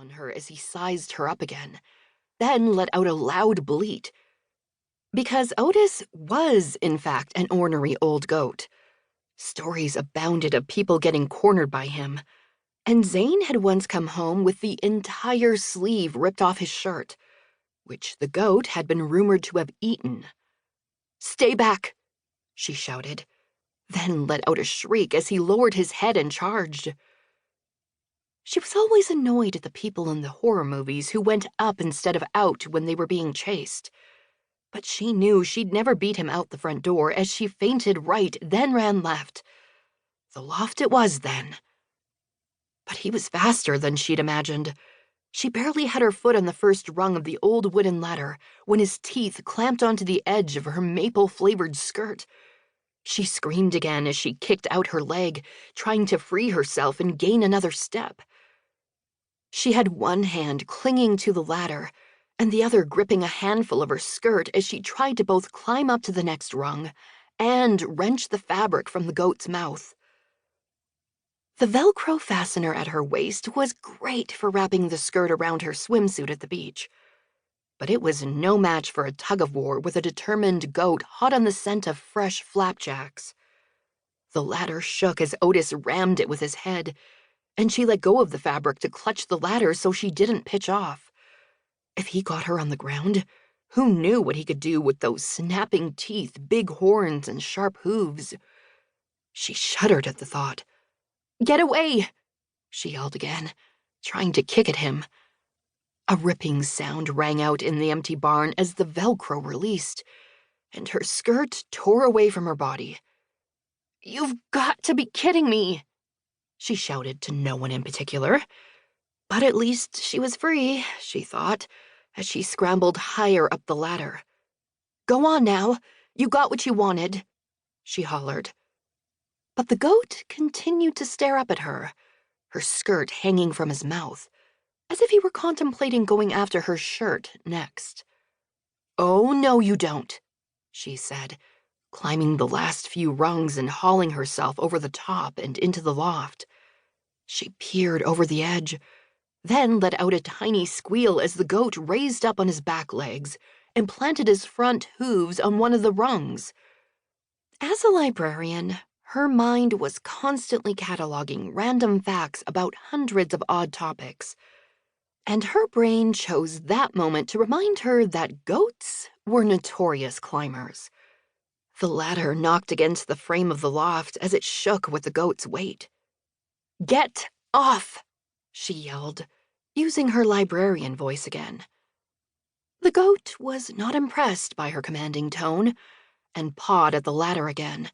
on her as he sized her up again, then let out a loud bleat. Because Otis was, in fact, an ornery old goat. Stories abounded of people getting cornered by him, and Zane had once come home with the entire sleeve ripped off his shirt, which the goat had been rumored to have eaten. "Stay back!" she shouted, then let out a shriek as he lowered his head and charged. She was always annoyed at the people in the horror movies who went up instead of out when they were being chased. But she knew she'd never beat him out the front door as she feinted right, then ran left. The loft it was, then. But he was faster than she'd imagined. She barely had her foot on the first rung of the old wooden ladder when his teeth clamped onto the edge of her maple-flavored skirt. She screamed again as she kicked out her leg, trying to free herself and gain another step. She had one hand clinging to the ladder and the other gripping a handful of her skirt as she tried to both climb up to the next rung and wrench the fabric from the goat's mouth. The Velcro fastener at her waist was great for wrapping the skirt around her swimsuit at the beach, but it was no match for a tug-of-war with a determined goat hot on the scent of fresh flapjacks. The ladder shook as Otis rammed it with his head, and she let go of the fabric to clutch the ladder so she didn't pitch off. If he got her on the ground, who knew what he could do with those snapping teeth, big horns, and sharp hooves? She shuddered at the thought. "Get away!" she yelled again, trying to kick at him. A ripping sound rang out in the empty barn as the Velcro released, and her skirt tore away from her body. "You've got to be kidding me!" she shouted to no one in particular. But at least she was free, she thought, as she scrambled higher up the ladder. "Go on now, you got what you wanted," she hollered. But the goat continued to stare up at her skirt hanging from his mouth, as if he were contemplating going after her shirt next. "Oh, no, you don't," she said, climbing the last few rungs and hauling herself over the top and into the loft. She peered over the edge, then let out a tiny squeal as the goat raised up on his back legs and planted his front hooves on one of the rungs. As a librarian, her mind was constantly cataloging random facts about hundreds of odd topics, and her brain chose that moment to remind her that goats were notorious climbers. The ladder knocked against the frame of the loft as it shook with the goat's weight. "Get off!" she yelled, using her librarian voice again. The goat was not impressed by her commanding tone and pawed at the ladder again.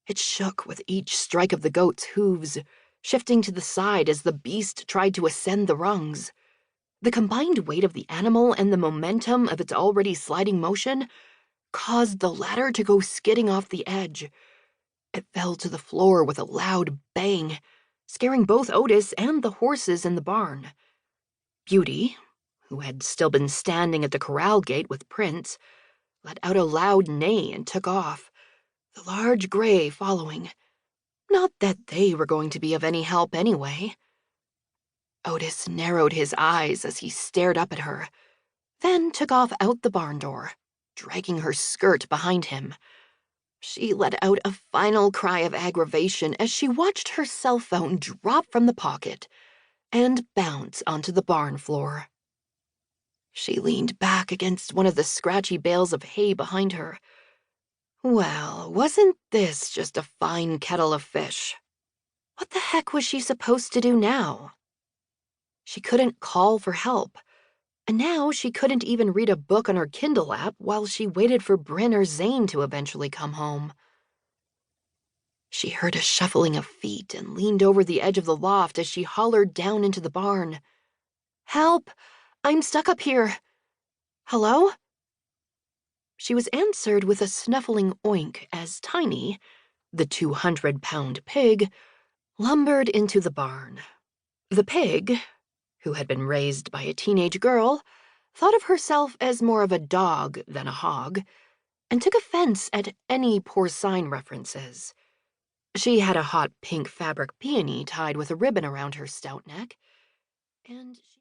It shook with each strike of the goat's hooves, shifting to the side as the beast tried to ascend the rungs. The combined weight of the animal and the momentum of its already sliding motion caused the ladder to go skidding off the edge. It fell to the floor with a loud bang, scaring both Otis and the horses in the barn. Beauty, who had still been standing at the corral gate with Prince, let out a loud neigh and took off, the large gray following. Not that they were going to be of any help anyway. Otis narrowed his eyes as he stared up at her, then took off out the barn door, dragging her skirt behind him. She let out a final cry of aggravation as she watched her cell phone drop from the pocket and bounce onto the barn floor. She leaned back against one of the scratchy bales of hay behind her. Well, wasn't this just a fine kettle of fish? What the heck was she supposed to do now? She couldn't call for help, and now she couldn't even read a book on her Kindle app while she waited for Bryn or Zane to eventually come home. She heard a shuffling of feet and leaned over the edge of the loft as she hollered down into the barn. "Help! I'm stuck up here. Hello?" She was answered with a snuffling oink as Tiny, the 200-pound pig, lumbered into the barn. The pig, who had been raised by a teenage girl, thought of herself as more of a dog than a hog, and took offense at any porcine references. She had a hot pink fabric peony tied with a ribbon around her stout neck, and